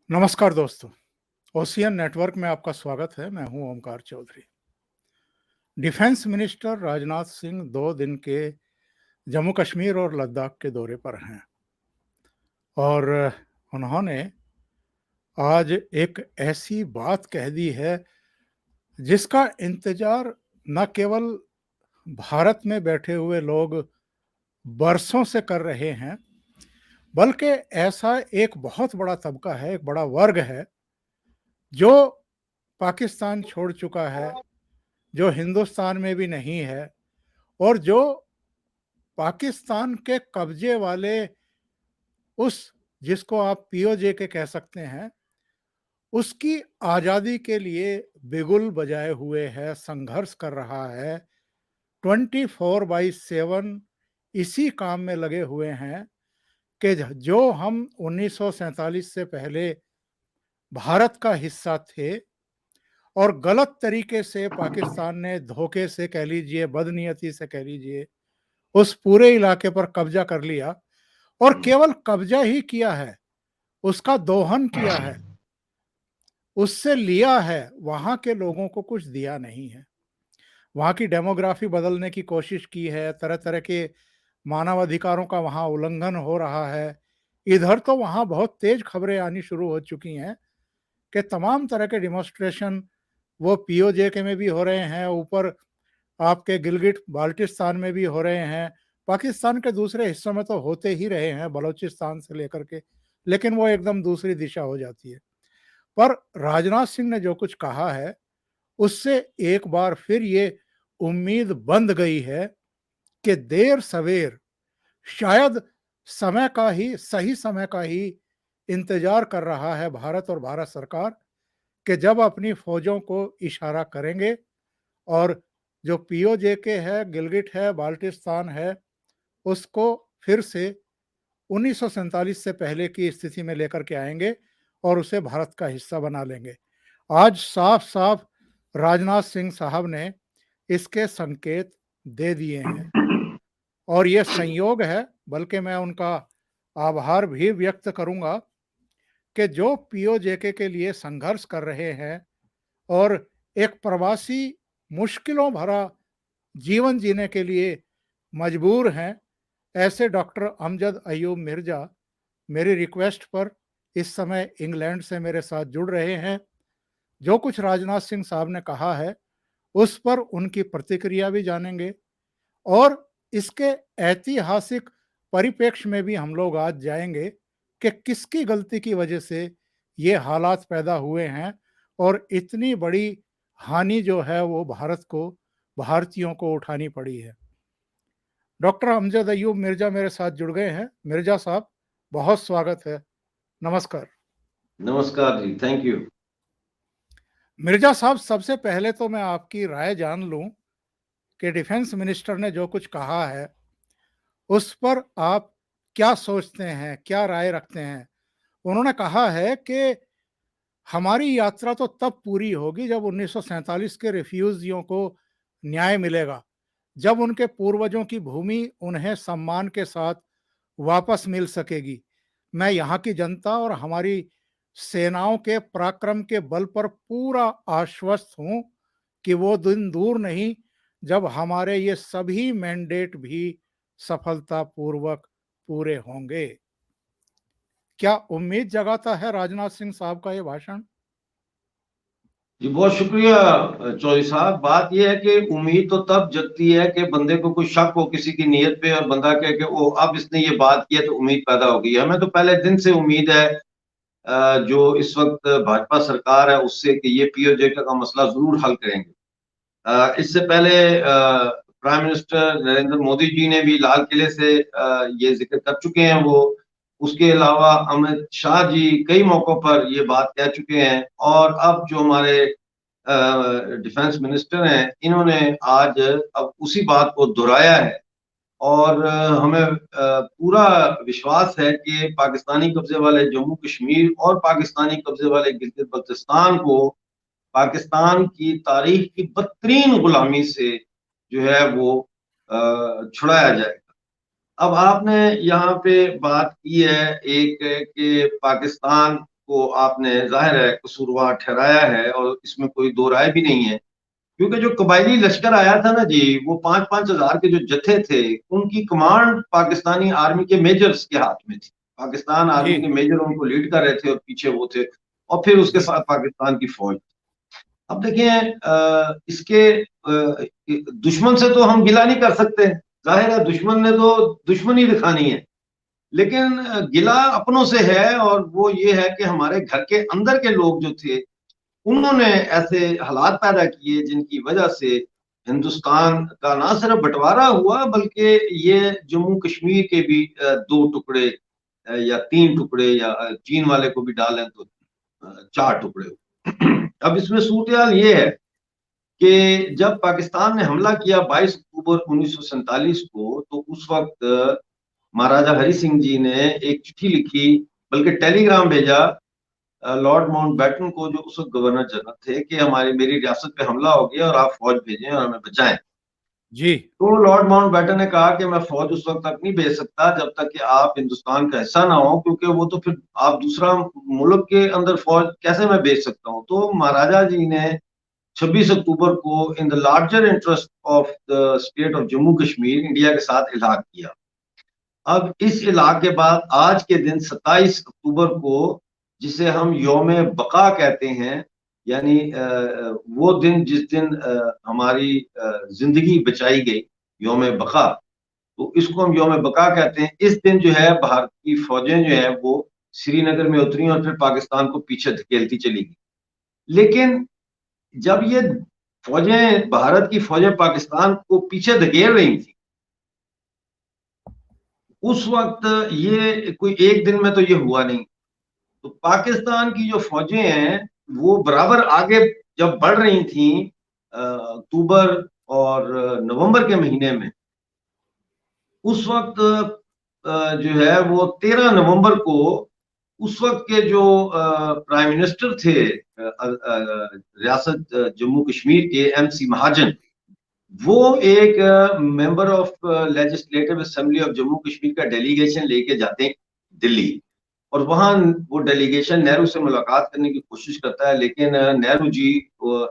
नमस्कार दोस्तों, ocean network में आपका स्वागत है। मैं हूं ओमकार चौधरी। डिफेंस मिनिस्टर राजनाथ सिंह 2 दिन के जम्मू कश्मीर और लद्दाख के दौरे पर हैं और उन्होंने आज एक ऐसी बात कह दी है जिसका इंतजार न केवल भारत में बैठे हुए लोग बरसों से कर रहे हैं, बल्कि ऐसा एक बहुत बड़ा तबका है, एक बड़ा वर्ग है जो पाकिस्तान छोड़ चुका है, जो हिंदुस्तान में भी नहीं है और जो पाकिस्तान के कब्जे वाले उस जिसको आप पीओजे के कह सकते हैं, उसकी आज़ादी के लिए बिगुल बजाए हुए है, संघर्ष कर रहा है, 24/7 इसी काम में लगे हुए हैं कि जो हम 1947 से पहले भारत का हिस्सा थे और गलत तरीके से पाकिस्तान ने धोखे से कह लीजिए, बदनीयती से कह लीजिए, उस पूरे इलाके पर कब्जा कर लिया और केवल कब्जा ही किया है, उसका दोहन किया है, उससे लिया है, वहाँ के लोगों को कुछ दिया नहीं है। वहाँ की डेमोग्राफी बदलने की कोशिश की है, तरह-तरह के मानव अधिकारों का वहाँ उल्लंघन हो रहा है। इधर तो वहाँ बहुत तेज़ खबरें आनी शुरू हो चुकी हैं कि तमाम तरह के डेमोन्स्ट्रेशन वो पीओजे के में भी हो रहे हैं, ऊपर आपके गिलगिट बाल्टिस्तान में भी हो रहे हैं, पाकिस्तान के दूसरे हिस्सों में तो होते ही रहे हैं, बलूचिस्तान से लेकर के, लेकिन वो एकदम दूसरी दिशा हो जाती है। पर राजनाथ सिंह ने जो कुछ कहा है, उससे एक बार फिर ये उम्मीद बंध गई है कि देर-सवेर शायद समय का ही सही समय का ही इंतजार कर रहा है भारत और भारत सरकार कि जब अपनी फौजों को इशारा करेंगे और जो पीओजे के है, गिलगिट है, बाल्टिस्तान है, उसको फिर से 1947 से पहले की स्थिति में लेकर के आएंगे और उसे भारत का हिस्सा बना लेंगे। आज साफ-साफ राजनाथ सिंह साहब ने इसके संकेत दे दिए हैं और ये संयोग है, बल्कि मैं उनका आभार भी व्यक्त करूंगा कि जो पीओजेके के लिए संघर्ष कर रहे हैं और एक प्रवासी मुश्किलों भरा जीवन जीने के लिए मजबूर हैं, ऐसे डॉक्टर अमजद अयूब मिर्जा मेरी रिक्वेस्ट पर इस समय इंग्लैंड से मेरे साथ जुड़ रहे हैं। जो कुछ राजनाथ सिंह साहब ने कहा है, उस पर उनकी प्रतिक्रिया भी जानेंगे और इसके ऐतिहासिक परिप्रेक्ष्य में भी हम लोग आज जाएंगे कि किसकी गलती की वजह से ये हालात पैदा हुए हैं और इतनी बड़ी हानि जो है वो भारत को, भारतीयों को उठानी पड़ी है। डॉक्टर अमजद अयूब मिर्जा मेरे साथ जुड़ गए हैं। मिर्जा साहब, बहुत स्वागत है। नमस्कार। नमस्कार जी, थैंक यू। मिर्जा साहब, सबसे पहले तो मैं आपकी राय जान लूं कि डिफेंस मिनिस्टर ने जो कुछ कहा है, उस पर आप क्या सोचते हैं, क्या राय रखते हैं? उन्होंने कहा है कि हमारी यात्रा तो तब पूरी होगी जब 1947 के रिफ्यूजियों को न्याय मिलेगा, जब उनके पूर्वजों की भूमि उन्हें सम्मान के साथ वापस मिल सकेगी। मैं यहाँ की जनता और हमारी सेनाओं के पराक्रम के बल पर पूरा आश्वस्त हूँ कि वो दिन दूर नहीं जब हमारे ये सभी मैंडेट भी सफलतापूर्वक पूरे होंगे। क्या उम्मीद जगाता है राजनाथ सिंह साहब का ये भाषण? जी बहुत शुक्रिया चौधरी साहब। बात यह है कि उम्मीद तो तब जगती है कि बंदे को कोई शक हो किसी की नीयत पे और बंदा कहे कि ओ अब इसने ये बात की है तो उम्मीद पैदा हो गई। हमें तो पहले दिन से उम्मीद है जो इस वक्त भाजपा सरकार है उससे कि ये पीओजे का मसला जरूर हल करेंगे। इससे पहले प्राइम मिनिस्टर नरेंद्र मोदी जी ने भी लाल किले से ये जिक्र कर चुके हैं। वो उसके अलावा अमित शाह जी कई मौकों पर ये बात कह चुके हैं और अब जो हमारे डिफेंस मिनिस्टर हैं इन्होंने आज अब उसी बात को दोहराया है और हमें पूरा विश्वास है कि पाकिस्तानी कब्जे वाले जम्मू कश्मीर और पाकिस्तानी कब्जे वाले गिलगित बल्तिस्तान को पाकिस्तान की तारीख की बदतरीन गुलामी से जो है वो छुड़ाया जाएगा। अब आपने यहाँ पे बात की है एक कि पाकिस्तान को आपने जाहिर है कसूरवार ठहराया है, और इसमें कोई दो राय भी नहीं है, क्योंकि जो कबायली लश्कर आया था ना जी, वो 5-5 हजार के जो जत्थे थे, उनकी कमांड पाकिस्तानी आर्मी के मेजर्स के हाथ में थी। पाकिस्तान जी, आर्मी के मेजर उनको लीड कर रहे थे और पीछे वो थे, और फिर उसके जी, साथ पाकिस्तान की फौज। अब देखें, इसके दुश्मन से तो हम गिला नहीं कर सकते, जाहिर है दुश्मन ने तो दुश्मनी दिखानी है, लेकिन गिला अपनों से है, और वो ये है कि हमारे घर के अंदर के लोग जो थे, उन्होंने ऐसे हालात पैदा किए जिनकी वजह से हिंदुस्तान का ना सिर्फ बंटवारा हुआ, बल्कि ये जम्मू कश्मीर के भी दो टुकड़े या तीन टुकड़े, या चीन वाले को भी डालें तो चार टुकड़े। अब इसमें सूरत ये है कि जब पाकिस्तान ने हमला किया 22 अक्टूबर 1947 को, तो उस वक्त महाराजा हरि सिंह जी ने एक चिट्ठी लिखी, बल्कि टेलीग्राम भेजा लॉर्ड माउंटबेटन को, जो उस वक्त गवर्नर जनरल थे, कि हमारी मेरी रियासत पे हमला हो गया और आप फौज भेजें और हमें बचाएं। जी, तो लॉर्ड माउंटबेटन ने कहा कि मैं फौज उस वक्त तक नहीं भेज सकता जब तक कि आप हिंदुस्तान का हिस्सा ना हो, क्योंकि वो तो फिर आप दूसरा मुल्क के अंदर फौज कैसे मैं भेज सकता हूँ। तो महाराजा जी ने 26 अक्टूबर को in the larger interest of the state of Jammu Kashmir India के साथ इलाक किया। अब इस इलाके के बाद आज के दिन 27 अक्टूबर को, जिसे हम यौम बका कहते हैं, यानी वो दिन जिस दिन हमारी जिंदगी बचाई गई, यौम बका, तो इसको हम यौम बका कहते हैं। इस दिन जो है भारत की फौजें जो है वो श्रीनगर में उतरी और फिर पाकिस्तान को पीछे धकेलती चली गई। लेकिन जब ये फौजें, भारत की फौजें पाकिस्तान को पीछे धकेल रही थी, उस वक्त ये कोई एक दिन में तो ये हुआ नहीं। तो पाकिस्तान की जो फौजें हैं वो बराबर आगे जब बढ़ रही थी अक्टूबर और नवंबर के महीने में, उस वक्त जो है वो 13 नवंबर को उस वक्त के जो प्राइम मिनिस्टर थे रियासत जम्मू कश्मीर के, एमसी महाजन, वो एक member of legislative assembly of Jammu Kashmir का डेलीगेशन लेके जाते हैं दिल्ली, और वहां वो डेलीगेशन नेहरू से मुलाकात करने की कोशिश करता है, लेकिन नेहरू जी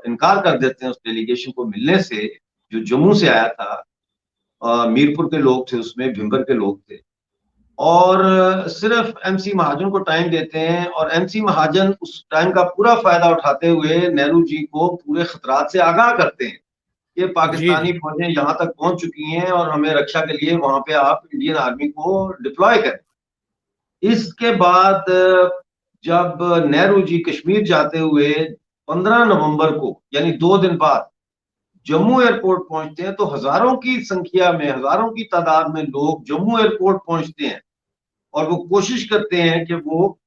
इनकार कर देते हैं उस डेलीगेशन को मिलने से, जो जम्मू से आया था। मीरपुर के लोग थे उसमें, भिंबर के लोग थे, और सिर्फ एमसी महाजन को टाइम देते हैं, और एमसी महाजन उस टाइम का पूरा फायदा उठाते हुए नेहरू जी को पूरे खतरात से आगाह करते हैं कि जी, पाकिस्तानी जी, फौजें यहाँ तक पहुंच चुकी हैं और हमें रक्षा के लिए वहां पे आप इंडियन आर्मी को डिप्लॉय करें। इसके बाद जब नेहरू जी कश्मीर जाते हुए 15 नवंबर को, यानी 2 दिन बाद, जम्मू एयरपोर्ट पहुंचते हैं, तो हजारों की संख्या में, हजारों की तादाद में लोग जम्मू एयरपोर्ट पहुंचते हैं, और वो कोशिश करते हैं कि वो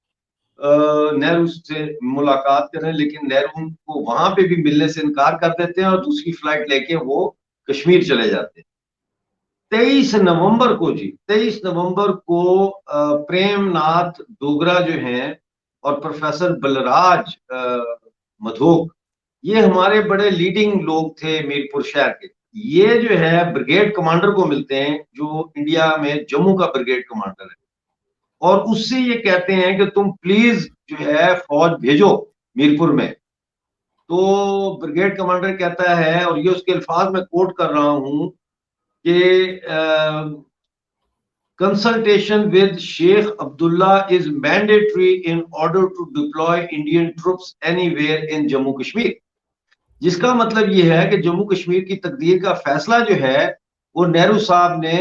नेहरू से मुलाकात करें, लेकिन नेहरू को वहां पे भी मिलने से इनकार कर देते हैं और दूसरी फ्लाइट लेके वो कश्मीर चले जाते हैं। 23 नवंबर को प्रेमनाथ डोगरा जो हैं और प्रोफेसर बलराज मधोक, ये हमारे बड़े लीडिंग लोग थे मीरपुर शहर के, ये जो है ब्रिगेड कमांडर को मिलते हैं, जो इंडिया में जम्मू का ब्रिगेड कमांडर है, और उससे ये कहते हैं कि तुम प्लीज जो है फौज भेजो मीरपुर में। तो ब्रिगेड कमांडर कहता है, और ये उसके अल्फाज में कोट कर रहा हूं, कि consultation with Sheikh Abdullah is mandatory in order to deploy Indian troops anywhere in Jammu Kashmir। जिसका मतलब ये है कि जम्मू कश्मीर की तकदीर का फैसला जो है वो नेहरू साहब ने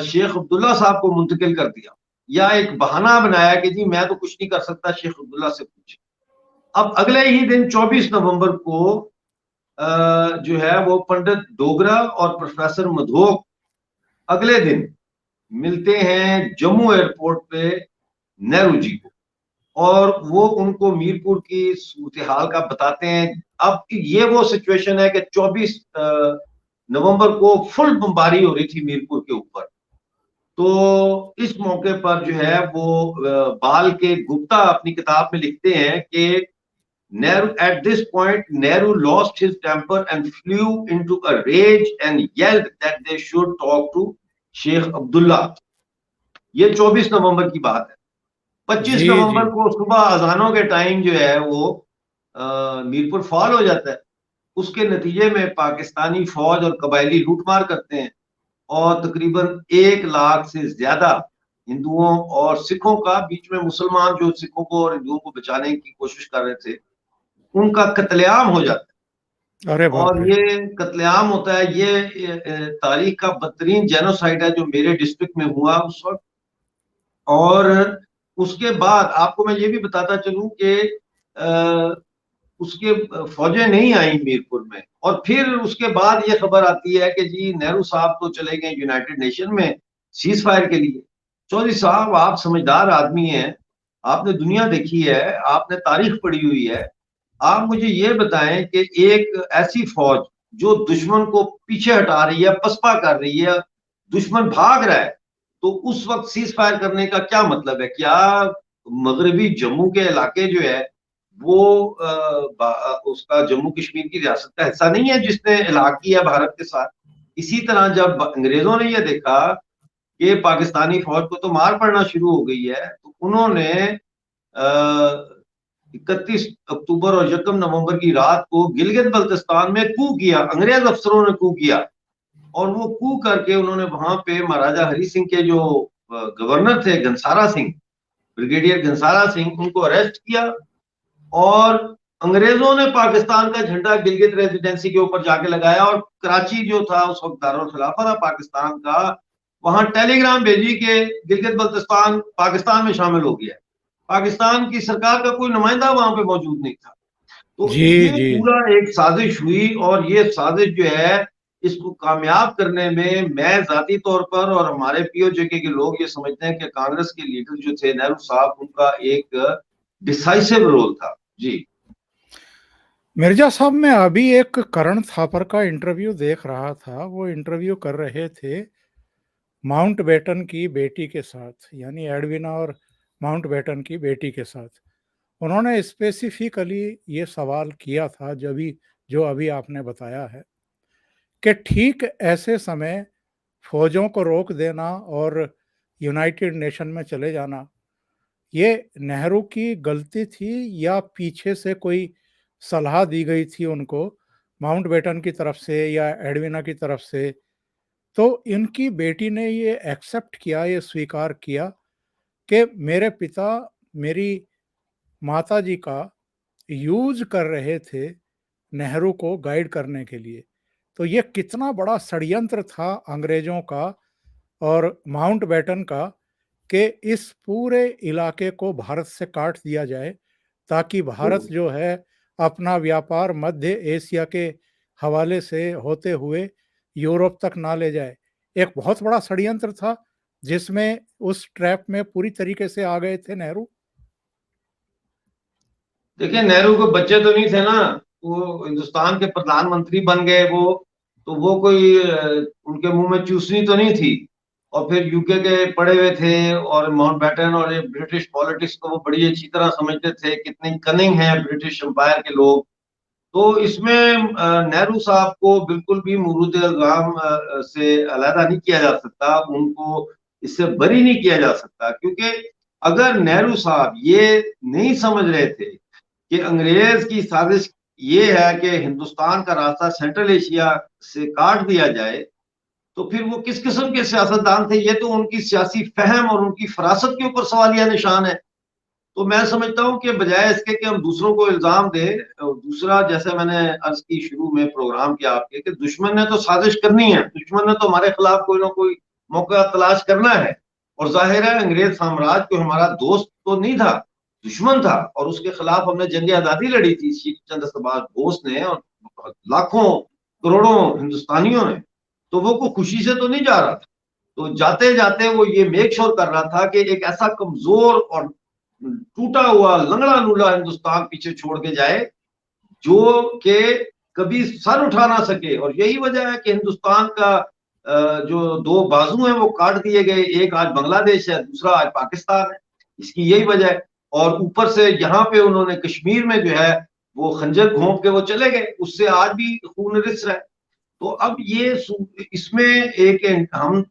शेख अब्दुल्ला साहब को मुंतकिल कर दिया, या एक बहाना बनाया कि जी मैं तो कुछ नहीं कर सकता, शेख अब्दुल्ला से पूछ। अब अगले ही दिन 24 नवंबर को जो है वो पंडित डोगरा और प्रोफेसर मधोक अगले दिन मिलते हैं जम्मू एयरपोर्ट पे नेहरू जी को, और वो उनको मीरपुर की सूरत हाल का बताते हैं। अब ये वो सिचुएशन है कि 24 नवंबर को फुल बमबारी हो रही थी मीरपुर के ऊपर। तो इस मौके पर जो है वो बाल के गुप्ता अपनी किताब में लिखते हैं कि Nehru, at this point, Nehru lost his temper and flew into a rage and yelled that they should talk to Sheikh Abdullah। ये 24 नवंबर की बात है। 25 जी जी। नवंबर को सुबह अजानों के टाइम जो है वो मीरपुर फॉल हो जाता है। उसके नतीजे में पाकिस्तानी फौज और कबायली लूटमार करते हैं और तकरीबन 1 लाख से ज्यादा हिंदुओं और सिखों का, बीच में मुसलमान जो सिखों को और हिंदुओं को बचाने की कोशिश कर रहे थे, उनका कत्लेआम हो जाता अरे है। बाप और रे। ये कत्लेआम होता है, ये तारीख का बदतरीन जेनोसाइड है जो मेरे डिस्ट्रिक्ट में हुआ उस वक्त। और उसके बाद आपको मैं ये भी बताता चलूं कि उसके फौजें नहीं आई मीरपुर में, और फिर उसके बाद ये खबर आती है कि जी नेहरू साहब तो चले गए यूनाइटेड नेशन में सीज फायर के लिए। चौधरी साहब, आप समझदार आदमी हैं, आपने दुनिया देखी है, आपने तारीख पढ़ी हुई है। आप मुझे ये बताएं कि एक ऐसी फौज जो दुश्मन को पीछे हटा रही है, पसपा कर रही है, दुश्मन भाग रहा है, तो उस वक्त सीज फायर करने का क्या मतलब है? क्या मगरबी जम्मू के इलाके जो है वो उसका जम्मू कश्मीर की रियासत का हिस्सा नहीं है जिसने इलाहा किया भारत के साथ? इसी तरह जब अंग्रेजों ने यह देखा कि पाकिस्तानी फौज को तो मार पड़ना शुरू हो गई है, तो उन्होंने 31 अक्टूबर और 1 नवंबर की रात को गिलगित बल्तिस्तान में कू किया, अंग्रेज अफसरों ने कू किया। और वो कू करके उन्होंने वहां पे महाराजा हरि सिंह के जो गवर्नर थे, घनसारा सिंह, ब्रिगेडियर घनसारा सिंह, उनको अरेस्ट किया। और अंग्रेजों ने पाकिस्तान का झंडा गिलगित रेजिडेंसी के ऊपर जाके लगाया, और कराची जो था उस वक्त दारुल खिलाफा था पाकिस्तान का, वहां टेलीग्राम भेजी कि गिलगित बल्तिस्तान पाकिस्तान में शामिल हो गया है। पाकिस्तान की सरकार का कोई नुमाइंदा वहां पे मौजूद नहीं था। तो जी ये जी। पूरा एक साजिश हुई, और ये साजिश जो है, इसको कामयाब करने में मैं जाती तौर पर और हमारे पीओजेके के लोग ये समझते हैं कि कांग्रेस के लीडर जो थे नेहरू साहब, उनका एक डिसाइसिव रोल था। जी। मिर्जा साहब, मैं अभी एक करण थापर का इंटरव्यू देख रहा था। वो इंटरव्यू कर रहे थे माउंटबेटन की बेटी के साथ, यानी एडविना और माउंटबेटन की बेटी के साथ। उन्होंने स्पेसिफिकली ये सवाल किया था, जो अभी आपने बताया है, कि ठीक ऐसे समय फौजों को रोक देना और यूनाइटेड नेशन में चले जाना, ये नेहरू की गलती थी या पीछे से कोई सलाह दी गई थी उनको माउंटबेटन की तरफ से या एडविना की तरफ से? तो इनकी बेटी ने ये एक्सेप्ट किया, ये स्वीकार किया कि मेरे पिता मेरी माताजी का यूज कर रहे थे नेहरू को गाइड करने के लिए। तो ये कितना बड़ा षड्यंत्र था अंग्रेजों का और माउंटबेटन का कि इस पूरे इलाके को भारत से काट दिया जाए, ताकि भारत जो है अपना व्यापार मध्य एशिया के हवाले से होते हुए यूरोप तक ना ले जाए। एक बहुत बड़ा षड्यंत्र था जिसमें उस ट्रैप में पूरी तरीके से आ गए थे नेहरू। देखिए, नेहरू के बच्चे तो नहीं थे ना, वो हिंदुस्तान के प्रधानमंत्री बन गए वो। तो वो कोई उनके मुंह में चूसनी तो नहीं थी। और फिर यूके के पढ़े हुए थे, और माउंटबेटन और ये ब्रिटिश पॉलिटिक्स को वो बड़ी अच्छी तरह समझते थे, कितनी कनिंग है ब्रिटिश एम्पायर के लोग। तो इसमें नेहरू साहब को बिल्कुल भी मुरूद इल्जाम से अलहदा नहीं किया जा सकता, उनको इससे बरी नहीं किया जा सकता। क्योंकि अगर नेहरू साहब ये नहीं समझ रहे थे कि अंग्रेज की साजिश ये है कि हिंदुस्तान का रास्ता सेंट्रल एशिया से काट दिया जाए, तो फिर वो किस किस्म के सियासतदान थे? ये तो उनकी सियासी फहम और उनकी फरासत के ऊपर सवालिया निशान है। तो मैं समझता हूं कि बजाय इसके कि हम दूसरों को इल्जाम दें, और दूसरा, जैसे मैंने अर्ज की शुरू में प्रोग्राम किया आपके, कि दुश्मन ने तो साजिश करनी है, दुश्मन ने तो हमारे खिलाफ कोई ना कोई मौका तलाश करना है। और जाहिर है अंग्रेज साम्राज्य को हमारा दोस्त तो नहीं था, दुश्मन था, और उसके खिलाफ हमने जंग आजादी लड़ी थी शीख चंद्र सुभाष बोस ने और लाखों करोड़ों हिंदुस्तानियों ने। तो वो को खुशी से तो नहीं जा रहा था। तो जाते जाते वो ये मेक श्योर कर रहा था कि एक ऐसा कमजोर और टूटा हुआ लंगड़ा लूला हिंदुस्तान पीछे छोड़ के जाए जो कि कभी सर उठा ना सके। और यही वजह है कि हिंदुस्तान का जो दो बाजू हैं वो काट दिए गए, एक आज बांग्लादेश है, दूसरा आज पाकिस्तान है। इसकी यही वजह है। और ऊपर से यहाँ पे उन्होंने कश्मीर में जो है वो खंजर घोंप के वो चले गए, उससे आज भी खून रिस रहा है। तो अब ये इसमें एक हम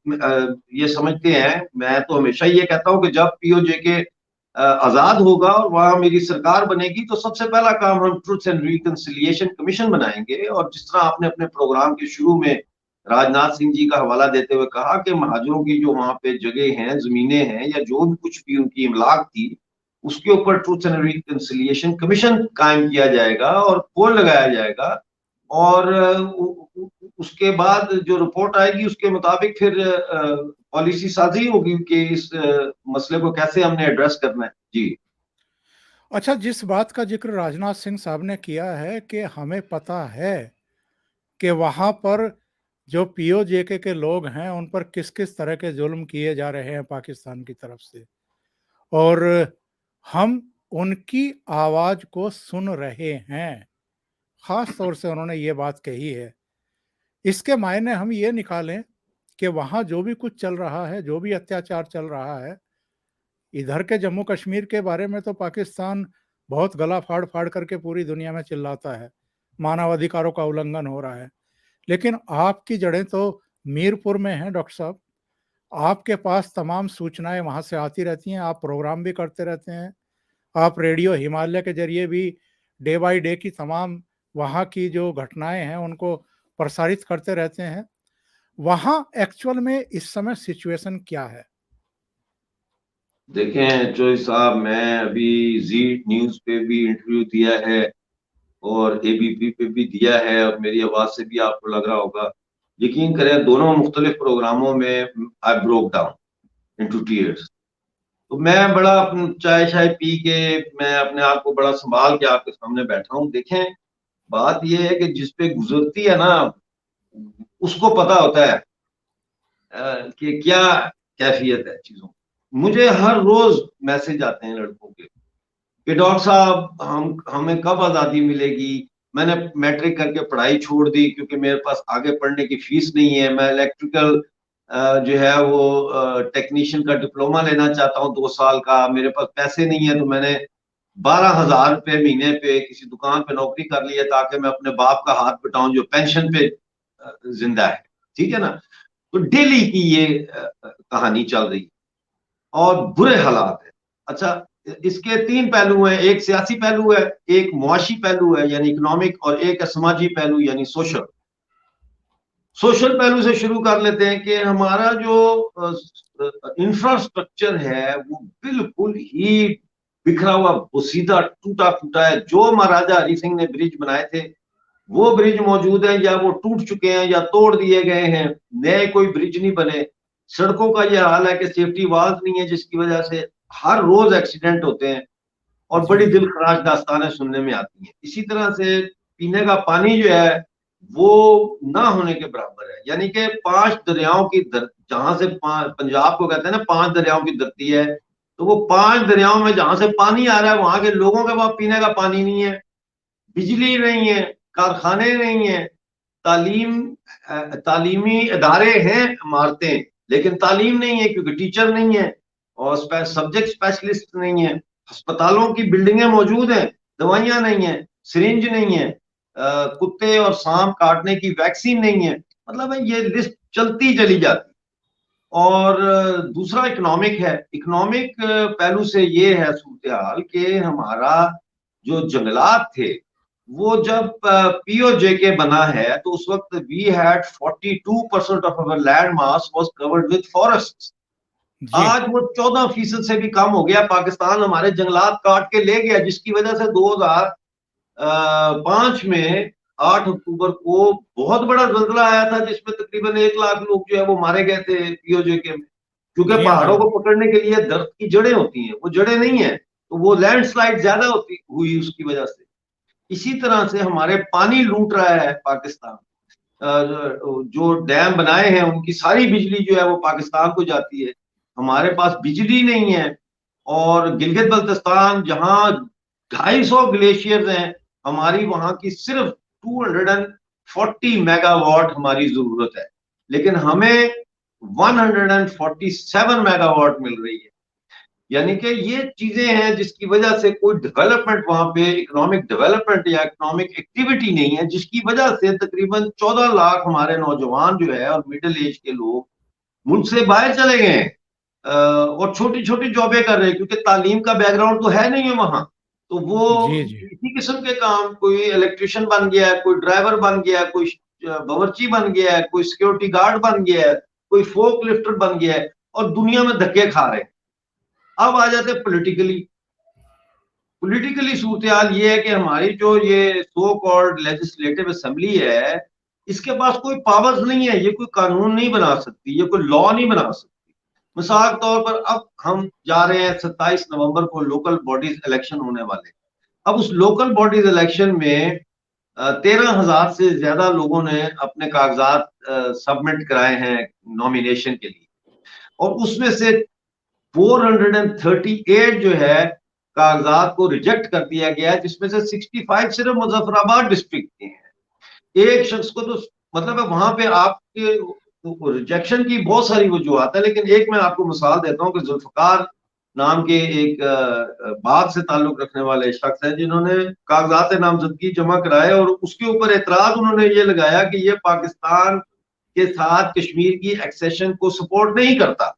ये समझते हैं, मैं तो हमेशा ये कहता हूं कि जब पीओजे के आजाद होगा और वहां मेरी सरकार बनेगी, तो सबसे पहला काम हम ट्रुथ एंड रिकंसिलिएशन कमीशन बनाएंगे। और जिस तरह आपने अपने प्रोग्राम के शुरू में राजनाथ सिंह जी का हवाला देते हुए कहा कि महाजरों की जो वहां पे जगह हैं, जमीनें हैं, या जो भी कुछ भी उनकी इमलाक थी, उसके ऊपर ट्रुथ एंड रिकंसिलिएशन कमीशन कायम किया जाएगा और पोल लगाया जाएगा। और उसके बाद जो रिपोर्ट आएगी उसके मुताबिक फिर पॉलिसी साजी होगी कि इस मसले को कैसे हमने एड्रेस करना है। जी। अच्छा, जिस बात का जिक्र राजनाथ सिंह साहब ने किया है कि हमें पता है कि वहां पर जो पीओजेके के लोग हैं उन पर किस किस तरह के जुल्म किए जा रहे हैं पाकिस्तान की तरफ से, और हम उनकी आवाज को सुन रहे हैं, खास तौर से उन्होंने ये बात कही है। इसके मायने हम ये निकालें कि वहां जो भी कुछ चल रहा है, जो भी अत्याचार चल रहा है, इधर के जम्मू कश्मीर के बारे में तो पाकिस्तान बहुत गला फाड़ फाड़ करके पूरी दुनिया में चिल्लाता है, मानवाधिकारों का उल्लंघन हो रहा है। लेकिन आपकी जड़ें तो मीरपुर में हैं डॉक्टर साहब, आपके पास तमाम सूचनाएं वहां से आती रहती हैं, आप प्रोग्राम भी करते रहते हैं, आप रेडियो हिमालय के जरिए भी डे बाय डे की तमाम वहाँ की जो घटनाएं हैं उनको प्रसारित करते रहते हैं। वहाँ एक्चुअल में इस समय सिचुएशन क्या है? देखें चौधरी साहब, मैं अभी जी न्यूज पे भी इंटरव्यू दिया है और एबीपी पे भी दिया है, और मेरी आवाज से भी आपको लग रहा होगा। यकीन करें, दोनों मुख्तलिफ प्रोग्रामों में I broke down into tears. तो मैं बड़ा चाय शाय पी के मैं अपने आप को बड़ा संभाल के आपके सामने बैठा हूँ। देखें, बात यह है कि जिस पे गुजरती है ना, उसको पता होता है कि क्या कैफियत है चीजों। मुझे हर रोज मैसेज आते हैं लड़कों के कि डॉक्टर साहब हमें कब आजादी मिलेगी। मैंने मैट्रिक करके पढ़ाई छोड़ दी क्योंकि मेरे पास आगे पढ़ने की फीस नहीं है। मैं इलेक्ट्रिकल जो है वो टेक्नीशियन का डिप्लोमा लेना चाहता हूँ 2 साल का, मेरे पास पैसे नहीं है। तो मैंने 12,000 रुपये महीने पे किसी दुकान पे नौकरी कर ली है ताकि मैं अपने बाप का हाथ बटाऊं जो पेंशन पे जिंदा है। ठीक है ना। तो डेली की ये कहानी चल रही है और बुरे हालात है। अच्छा, इसके 3 पहलू हैं। एक सियासी पहलू है, एक मुआशी पहलू है यानी इकोनॉमिक, और एक समाजी पहलू यानी सोशल। सोशल पहलू से शुरू कर लेते हैं कि हमारा जो इंफ्रास्ट्रक्चर है वो बिल्कुल ही बिखरा हुआ, बोसीदा, टूटा फूटा है। जो महाराजा हरि सिंह ने ब्रिज बनाए थे वो ब्रिज मौजूद है या वो टूट चुके हैं या तोड़ दिए गए हैं, नए कोई ब्रिज नहीं बने। सड़कों का यह हाल है कि सेफ्टी वाल्स नहीं है, जिसकी वजह से हर रोज एक्सीडेंट होते हैं और जी बड़ी जी। दिल खराश दास्तानें सुनने में आती हैं। इसी तरह से पीने का पानी जो है वो ना होने के बराबर है। यानी कि 5 दरियाओं की जहां से पंजाब को कहते हैं ना 5 दरियाओं की धरती है, तो वो 5 दरियाओं में जहां से पानी आ रहा है वहां के लोगों के पास पीने का पानी नहीं है, बिजली नहीं है, कारखाने नहीं है, तालीम तालीमी इदारे हैं, इमारतें, लेकिन तालीम नहीं है क्योंकि टीचर नहीं है और सब्जेक्ट स्पेशलिस्ट नहीं है। अस्पतालों की बिल्डिंगें मौजूद हैं, दवाइयां नहीं है, सिरिंज नहीं है, कुत्ते और सांप काटने की वैक्सीन नहीं है। मतलब है ये लिस्ट चलती चली जाती। और दूसरा इकोनॉमिक है। इकोनॉमिक पहलू से ये है सूरत हाल कि हमारा जो जंगलात थे वो जब पीओजेके बना है तो उस वक्त we had 42% of our land mass was covered with forest. जी आज वो 14% से भी कम हो गया। पाकिस्तान हमारे जंगलात काट के ले गया, जिसकी वजह से 2005 में 8 अक्टूबर को बहुत बड़ा जल्जला आया था जिसमें तकरीबन 1 लाख लोग जो है वो मारे गए थे पीओजेके में। क्योंकि जी हाँ, जी पहाड़ों हाँ। को पकड़ने के लिए दरख्त की जड़ें होती हैं, वो जड़ें नहीं है तो वो लैंडस्लाइड ज्यादा होती हुई उसकी वजह से। इसी तरह से हमारे पानी लूट रहा है पाकिस्तान। जो डैम बनाए हैं उनकी सारी बिजली जो है वो पाकिस्तान को जाती है, हमारे पास बिजली नहीं है। और गिलगित बल्तिस्तान जहां 250 ग्लेशियर्स हैं, हमारी वहां की सिर्फ 240 मेगावाट हमारी जरूरत है, लेकिन हमें 147 मेगावाट मिल रही है। यानी कि ये चीजें हैं जिसकी वजह से कोई डेवलपमेंट वहां पे, इकोनॉमिक डेवलपमेंट या इकोनॉमिक एक्टिविटी नहीं है, जिसकी वजह से तकरीबन 14 लाख हमारे नौजवान जो है और मिडिल एज के लोग मुल्क से बाहर चले गए हैं। और छोटी छोटी जॉबें कर रहे हैं, क्योंकि तालीम का बैकग्राउंड तो है नहीं है वहां, तो वो जी जी इसी किस्म के काम, कोई इलेक्ट्रिशियन बन गया है, कोई ड्राइवर बन गया है, कोई बावर्ची बन गया है, कोई सिक्योरिटी गार्ड बन गया है, कोई फोक लिफ्टर बन गया है, और दुनिया में धक्के खा रहे हैं। अब आ जाते हैं पॉलिटिकली सूरत हाल ये है कि हमारी जो ये सो कॉल्ड लेजिस्लेटिव असेंबली है, इसके पास कोई पावर्स नहीं है, ये कोई कानून नहीं बना सकती, ये कोई लॉ नहीं बना सकती। मिसाल के तौर पर अब हम जा रहे हैं 27 नवंबर को लोकल बॉडीज इलेक्शन होने वाले। अब उस लोकल बॉडीज इलेक्शन में 13,000 से ज्यादा लोगों ने अपने कागजात सबमिट कराए हैं नॉमिनेशन के लिए, और उसमें से 438 जो है कागजात को रिजेक्ट कर दिया गया है, जिसमें से 65 सिर्फ मुजफ्फराबाद डिस्ट्रिक्ट के हैं। एक शख्स को तो मतलब है वहां पे आपके रिजेक्शन की बहुत सारी वजूहत है, लेकिन एक मैं आपको मिसाल देता हूँ कि जुल्फकार नाम के एक बाग से ताल्लुक रखने वाले शख्स हैं, जिन्होंने कागजात नामजदगी जमा कराए, और उसके ऊपर एतराज उन्होंने ये लगाया कि ये पाकिस्तान के साथ कश्मीर की एक्सेशन को सपोर्ट नहीं करता।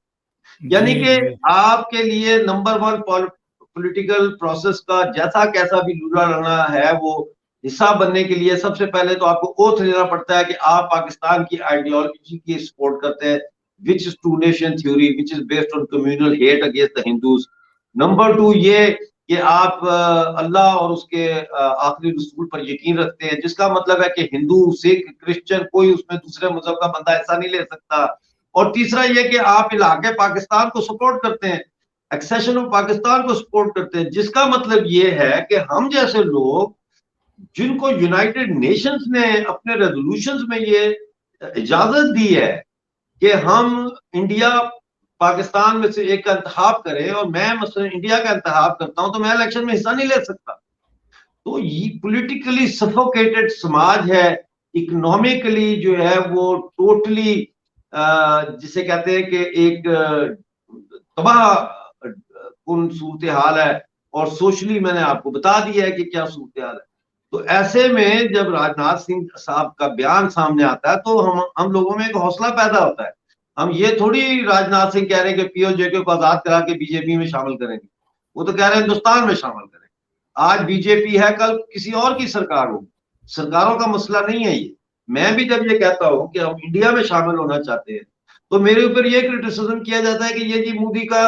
जी यानी कि जी आपके लिए नंबर वन पॉलिटिकल प्रोसेस का जैसा कैसा भी लूला लंगड़ा है, वो हिस्सा बनने के लिए सबसे पहले तो आपको ओथ लेना पड़ता है कि आप पाकिस्तान की आइडियोलॉजी की सपोर्ट करते हैं, which is two nation theory, which is based on communal hate against the Hindus. Number two ये कि आप अल्लाह और उसके आखिरी रसूल पर यकीन रखते हैं, जिसका मतलब है कि हिंदू सिख क्रिश्चियन कोई उसमें दूसरे मजहब का बंदा ऐसा नहीं ले सकता। और तीसरा यह कि आप इलाके पाकिस्तान को सपोर्ट करते हैं, एक्सेशन ऑफ पाकिस्तान को सपोर्ट करते हैं, जिसका मतलब यह है कि हम जैसे लोग, जिनको यूनाइटेड नेशंस ने अपने रेजोल्यूशंस में ये इजाजत दी है कि हम इंडिया पाकिस्तान में से एक का इंतखाब करें, और मैं मसलन इंडिया का इंतखाब करता हूं, तो मैं इलेक्शन में हिस्सा नहीं ले सकता। तो ये पॉलिटिकली सफोकेटेड समाज है, इकोनॉमिकली जो है वो टोटली जिसे कहते हैं कि एक तबाह कुन सूरत हाल है, और सोशली मैंने आपको बता दिया है कि क्या सूरत हाल है। तो ऐसे में जब राजनाथ सिंह साहब का बयान सामने आता है, तो हम लोगों में एक हौसला पैदा होता है। हम ये थोड़ी राजनाथ सिंह कह रहे हैं कि पीओजे को आजाद करा के बीजेपी में शामिल करेंगे, वो तो कह रहे हैं हिंदुस्तान में शामिल करें। आज बीजेपी है, कल किसी और की सरकार होगी, सरकारों का मसला नहीं है ये। मैं भी जब ये कहता हूं कि हम इंडिया में शामिल होना चाहते हैं, तो मेरे ऊपर ये क्रिटिसिज्म किया जाता है कि ये जी मोदी का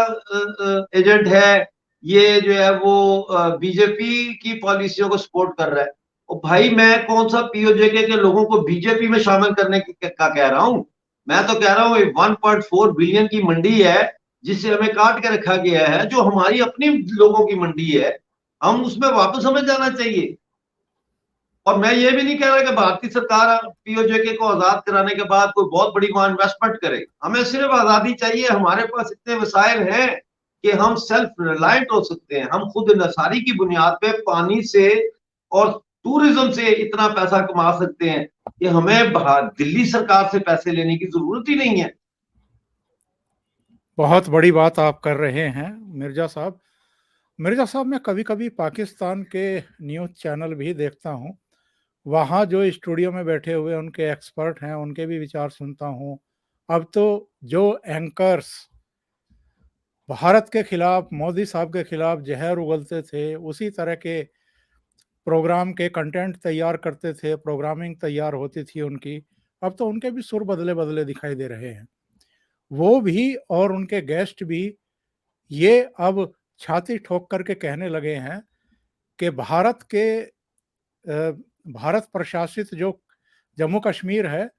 एजेंट है, ये जो है वो बीजेपी की पॉलिसियों को सपोर्ट कर रहा है। और भाई मैं कौन सा पीओजे के लोगों को बीजेपी में शामिल करने का कह रहा हूं। मैं तो कह रहा हूं 1.4 बिलियन की मंडी है, जिसे हमें काट के रखा गया है, जो हमारी अपनी लोगों की मंडी है, हम उसमें वापस हमें जाना चाहिए। और मैं ये भी नहीं कह रहा कि भारतीय सरकार पीओजे को आजाद कराने के बाद कोई बहुत बड़ी वहां इन्वेस्टमेंट करे। हमें सिर्फ आजादी चाहिए, हमारे पास इतने वसाइल हैं कि हम सेल्फ रिलायंट हो सकते हैं, हम खुद नसारी की बुनियाद पे पानी से और टूरिज्म से इतना पैसा कमा सकते हैं कि हमें दिल्ली सरकार से पैसे लेने की जरूरत ही नहीं है। बहुत बड़ी बात आप कर रहे हैं मिर्जा साहब। मिर्जा साहब, मैं कभी कभी पाकिस्तान के न्यूज़ चैनल भी देखता हूँ। वहाँ जो स्टूडियो में बैठे हुए उनके एक्सपर्ट हैं, उनके भी विचार सुनता हूँ। अब तो जो एंकर्स भारत के खिलाफ, मोदी साहब के खिलाफ जहर उगलते थे, उसी तरह के प्रोग्राम के कंटेंट तैयार करते थे, प्रोग्रामिंग तैयार होती थी उनकी। अब तो उनके भी सुर बदले बदले दिखाई दे रहे हैं। वो भी और उनके गेस्ट भी ये अब छाती ठोक करके कहने लगे हैं कि भारत प्रशासित जो जम्मू कश्मीर है,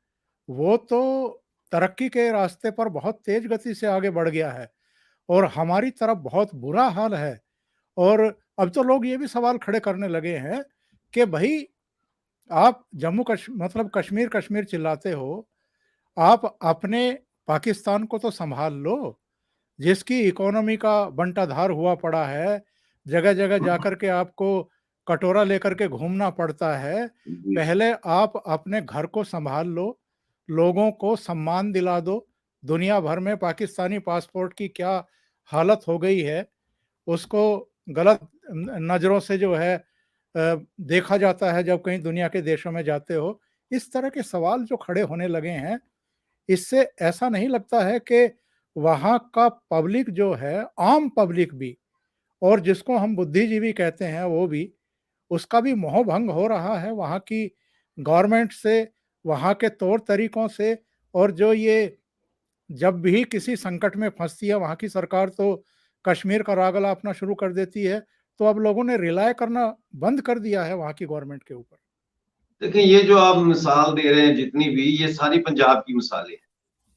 वो तो तरक्की के रास्ते पर बहुत तेज गति से आगे बढ़ गया है, और हमारी तरफ बहुत बुरा हाल है। और अब तो लोग ये भी सवाल खड़े करने लगे हैं कि भाई, आप जम्मू कश्मीर मतलब कश्मीर कश्मीर चिल्लाते हो, आप अपने पाकिस्तान को तो संभाल लो, जिसकी इकोनॉमी का बंटाधार हुआ पड़ा है। जगह जगह जाकर के आपको कटोरा लेकर के घूमना पड़ता है। पहले आप अपने घर को संभाल लो, लोगों को सम्मान दिला दो। दुनिया भर में पाकिस्तानी पासपोर्ट की क्या हालत हो गई है, उसको गलत नज़रों से जो है देखा जाता है जब कहीं दुनिया के देशों में जाते हो। इस तरह के सवाल जो खड़े होने लगे हैं, इससे ऐसा नहीं लगता है कि वहाँ का पब्लिक जो है, आम पब्लिक भी और जिसको हम बुद्धिजीवी कहते हैं वो भी, उसका भी मोह भंग हो रहा है वहाँ की गवर्नमेंट से, वहाँ के तौर तरीकों से। और जो ये जब भी किसी संकट में फँसती है वहाँ की सरकार तो कश्मीर का राग अलापना शुरू कर देती है। तो अब लोगों ने रिलाय करना बंद कर दिया है वहाँ की गवर्नमेंट के ऊपर। देखिए, ये जो आप मिसाल दे रहे हैं जितनी भी, ये सारी पंजाब की मिसालें हैं।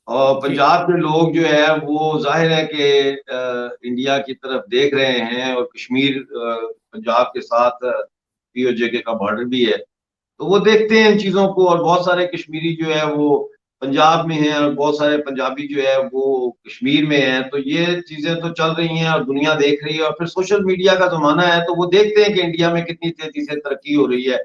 और जी, पंजाब के लोग जो है वो जाहिर है कि इंडिया की तरफ देख रहे हैं, और कश्मीर पंजाब के साथ पीओजे का बॉर्डर भी है, तो वो देखते हैं इन चीजों को। और बहुत सारे कश्मीरी जो है वो पंजाब में हैं, और बहुत सारे पंजाबी जो है वो कश्मीर में हैं। तो ये चीजें तो चल रही हैं और दुनिया देख रही है, और फिर सोशल मीडिया का जमाना है, तो वो देखते हैं कि इंडिया में कितनी तेजी से तरक्की हो रही है।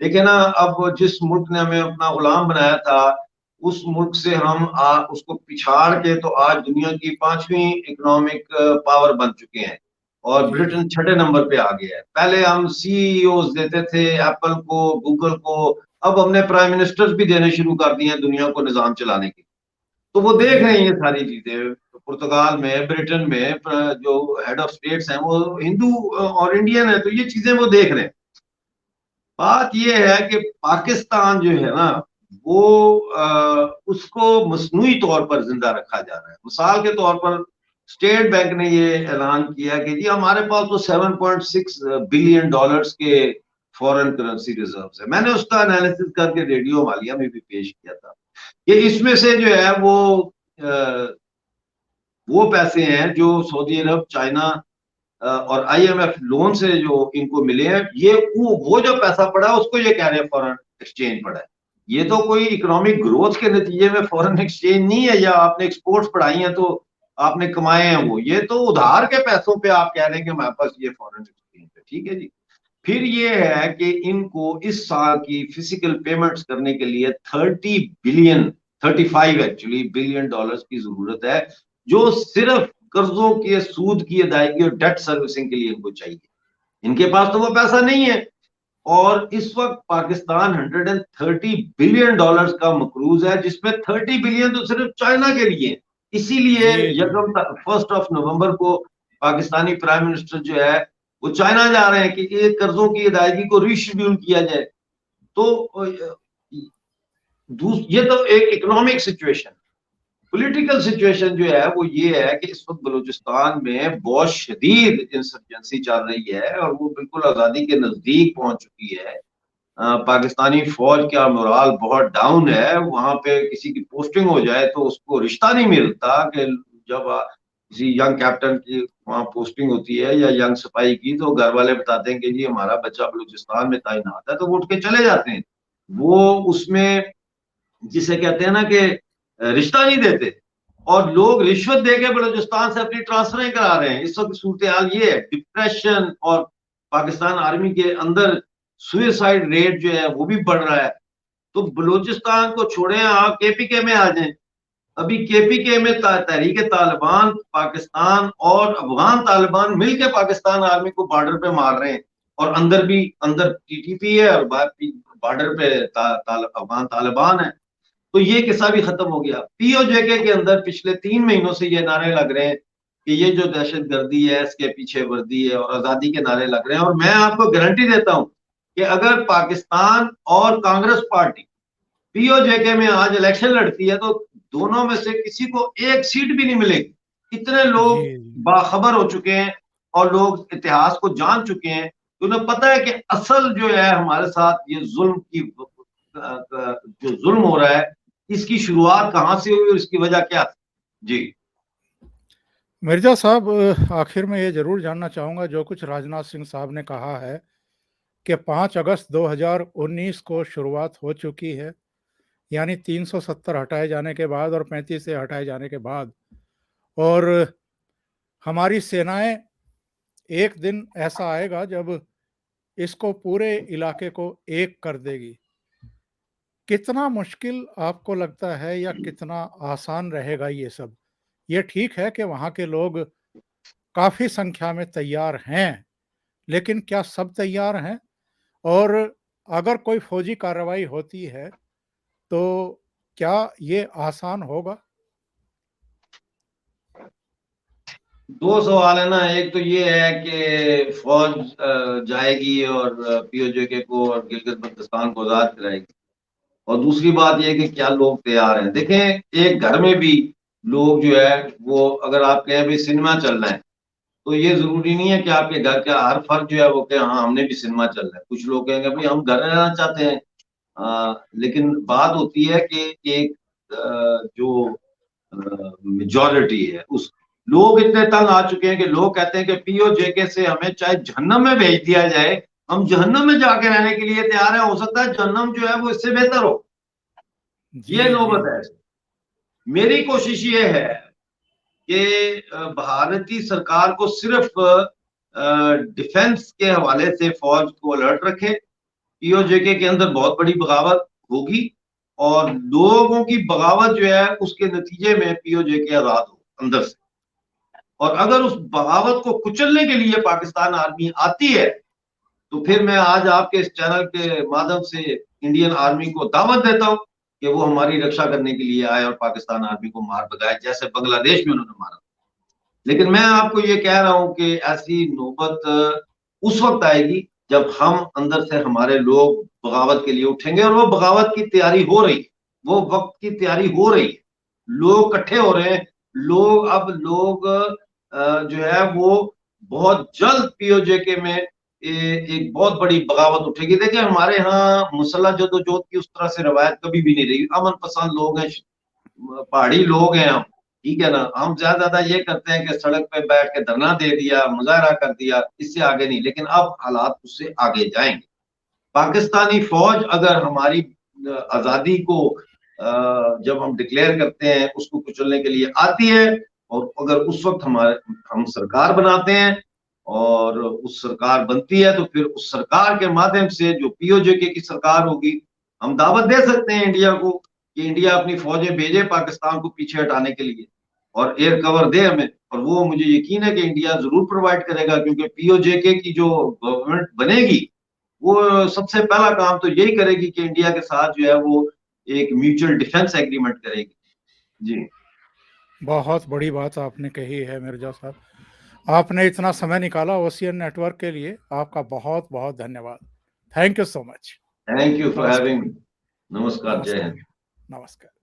देखिए ना, अब जिस मुल्क ने हमें अपना गुलाम बनाया था, उस मुल्क से हम उसको पिछाड़ के तो आज दुनिया की 5वीं इकोनॉमिक पावर बन चुके हैं, और जी, ब्रिटेन 6ठे नंबर पे आ गया है। पहले हम सीईओज देते थे एप्पल को, गूगल को, अब हमने प्राइम मिनिस्टर्स भी देने शुरू कर दिए हैं दुनिया को निजाम चलाने के। तो वो देख जी, रहे हैं जी। ये सारी चीजें। तो पुर्तगाल में, ब्रिटेन में जो हेड ऑफ स्टेट्स हैं वो हिंदू और इंडियन है, तो ये चीजें वो देख रहे हैं। बात यह है कि पाकिस्तान जो है ना, वो उसको मसनूई तौर पर जिंदा रखा जा रहा है। मिसाल के तौर पर स्टेट बैंक ने ये ऐलान किया कि जी हमारे पास तो 7.6 बिलियन डॉलर्स के फॉरेन करेंसी रिजर्व्स है। मैंने उसका एनालिसिस करके रेडियो मालिया में भी पेश किया था कि इसमें से जो है वो पैसे हैं जो सऊदी अरब, चाइना और आईएमएफ लोन से जो इनको मिले हैं, ये वो जो पैसा पड़ा है उसको ये कह रहे हैं फॉरेन एक्सचेंज पड़ा है। ये तो कोई इकोनॉमिक ग्रोथ के नतीजे में फॉरेन एक्सचेंज नहीं है, या आपने एक्सपोर्ट्स बढ़ाई हैं तो आपने कमाए हैं वो। ये तो उधार के पैसों पे आप कह रहे हैं कि हमारे पास ये फॉरेन एक्सचेंज है। ठीक है जी। फिर ये है कि इनको इस साल की फिजिकल पेमेंट्स करने के लिए 30 बिलियन, 35 एक्चुअली बिलियन डॉलर्स की जरूरत है, जो सिर्फ कर्जों के सूद की अदायगी और डेट सर्विसिंग के लिए इनको चाहिए। इनके पास तो वो पैसा नहीं है। और इस वक्त पाकिस्तान 130 बिलियन डॉलर्स का मकरूज है, जिसमें 30 बिलियन तो सिर्फ चाइना के लिए है। इसीलिए जी, जी। यकम 1 नवंबर को पाकिस्तानी प्राइम मिनिस्टर जो है वो चाइना जा रहे हैं कि ये कर्जों की अदायगी को रीशेड्यूल किया जाए। तो ये तो एक इकोनॉमिक सिचुएशन। पॉलिटिकल सिचुएशन जो है वो ये है कि इस वक्त बलूचिस्तान में बहुत शदीद इंसर्जेंसी चल रही है, और वो बिल्कुल आजादी के नजदीक पहुंच चुकी है। पाकिस्तानी फौज का मोराल बहुत डाउन है। वहां पे किसी की पोस्टिंग हो जाए तो उसको रिश्ता नहीं मिलता। कि जब किसी यंग कैप्टन की वहां पोस्टिंग होती है या यंग सिपाही की, तो घर वाले बताते हैं कि जी हमारा बच्चा बलूचिस्तान में तैनात है, तो वो उठ के चले जाते हैं। वो उसमें जिसे कहते हैं ना कि रिश्ता नहीं देते, और लोग रिश्वत देके बलूचिस्तान से अपनी ट्रांसफर करा रहे हैं। इस वक्त सूरत हाल ये है, डिप्रेशन, और पाकिस्तान आर्मी के अंदर सुइसाइड रेट जो है वो भी बढ़ रहा है। तो बलूचिस्तान को छोड़े, आप केपीके में आ जाएं। अभी केपीके में तहरीक तालिबान पाकिस्तान और अफगान तालिबान मिलकर पाकिस्तान आर्मी को बॉर्डर पे मार रहे हैं, और अंदर भी अंदर टीटीपी है और बॉर्डर पे अफगान तालिबान है। तो ये किस्सा भी खत्म हो गया। पीओजेके के अंदर पिछले 3 महीनों से ये नारे लग रहे हैं कि ये जो दहशत गर्दी है इसके पीछे वर्दी है, और आजादी के नारे लग रहे हैं। और मैं आपको गारंटी देता हूं कि अगर पाकिस्तान और कांग्रेस पार्टी पीओजेके में आज इलेक्शन लड़ती है, तो दोनों में से किसी को एक सीट भी नहीं मिलेगी। इतने जी, लोग जी। बाखबर हो चुके हैं, और लोग इतिहास को जान चुके हैं, तो उन्हें पता है कि असल जो है हमारे साथ ये जुल्म की जो जुल्म हो रहा है, इसकी शुरुआत कहां से हुई और इसकी वजह क्या थी। जी। मिर्ज़ा साहब, आखिर में ये ज़रूर जानना चाहूँगा जो कुछ राजनाथ सिंह साहब ने कहा है कि 5 अगस्त 2019 को शुरुआत हो चुकी है, यानी 370 हटाए जाने के बाद और 35 से हटाए जाने के बाद, और हमारी सेनाएँ एक दिन ऐसा आएगा जब इसको पूरे इलाके को एक कर देगी। कितना मुश्किल आपको लगता है या कितना आसान रहेगा ये सब? ये ठीक है कि वहाँ के लोग काफ़ी संख्या में तैयार हैं, लेकिन क्या सब तैयार हैं? और अगर कोई फ़ौजी कार्रवाई होती है, तो क्या ये आसान होगा? दो सवाल है ना, एक तो ये है कि फौज जाएगी और पीओजे को और गिलगित बल्तिस्तान को आजाद कराएगी, और दूसरी बात यह है कि क्या लोग तैयार हैं। देखें, एक घर में भी लोग जो है वो, अगर आप कहें भाई सिनेमा चल रहा है, तो ये जरूरी नहीं है कि आपके घर का हर फर्द जो है वो कहे हाँ हमने भी सिनेमा चल रहा है। कुछ लोग कहेंगे भाई हम घर रहना चाहते हैं। लेकिन बात होती है कि एक जो मेजॉरिटी है, उस लोग इतने तंग आ चुके हैं कि लोग कहते हैं कि पीओजेके से हमें चाहे जहन्नम में भेज दिया जाए, हम जहन्नम में जाके रहने के लिए तैयार हैं। हो सकता है जहन्नम जो है वो इससे बेहतर हो। ये जी जी। नौबत है। मेरी कोशिश ये है कि भारतीय सरकार को सिर्फ डिफेंस के हवाले से फौज को अलर्ट रखे। पीओजेके के अंदर बहुत बड़ी बगावत होगी, और लोगों की बगावत जो है उसके नतीजे में पीओजेके आजाद हो अंदर से। और अगर उस बगावत को कुचलने के लिए पाकिस्तान आर्मी आती है, तो फिर मैं आज आपके इस चैनल के माध्यम से इंडियन आर्मी को दावत देता हूं कि वो हमारी रक्षा करने के लिए आए और पाकिस्तान आर्मी को मार भगाए, जैसे बांग्लादेश में उन्होंने मारा। लेकिन मैं आपको ये कह रहा हूं कि ऐसी नौबत उस वक्त आएगी जब हम अंदर से हमारे लोग बगावत के लिए उठेंगे, और वो बगावत की तैयारी हो रही है, वो वक्त की तैयारी हो रही है। लोग इकट्ठे हो रहे हैं। लोग जो है वो बहुत जल्द पीओजेके में एक बहुत बड़ी बगावत उठेगी। देखिए, हमारे यहाँ मुसल्लह जदोजहद की उस तरह से रवायत कभी भी नहीं रही। अमन पसंद लोग हैं, पहाड़ी लोग हैं हम, ठीक है ना। हम ज्यादा ये करते हैं कि सड़क पे बैठ के धरना दे दिया, मुजाहरा कर दिया, इससे आगे नहीं। लेकिन अब हालात उससे आगे जाएंगे। पाकिस्तानी फौज अगर हमारी आजादी को जब हम डिक्लेयर करते हैं उसको कुचलने के लिए आती है, और अगर उस वक्त हम सरकार बनाते हैं और उस सरकार बनती है, तो फिर उस सरकार के माध्यम से जो पीओजेके की सरकार होगी, हम दावत दे सकते हैं इंडिया को कि इंडिया अपनी फौजें भेजे पाकिस्तान को पीछे हटाने के लिए और एयर कवर दे हमें। और वो मुझे यकीन है कि इंडिया जरूर प्रोवाइड करेगा, क्योंकि पीओजेके की जो गवर्नमेंट बनेगी वो सबसे पहला काम तो यही करेगी कि इंडिया के साथ जो है वो एक म्यूचुअल डिफेंस एग्रीमेंट करेगी। जी, बहुत बड़ी बात आपने कही है मिर्जा साहब। आपने इतना समय निकाला ओशियन नेटवर्क के लिए, आपका बहुत बहुत धन्यवाद। Thank you so much. Thank you for नमस्कार। Having me. नमस्कार, जय नमस्कार। हिंद। नमस्कार।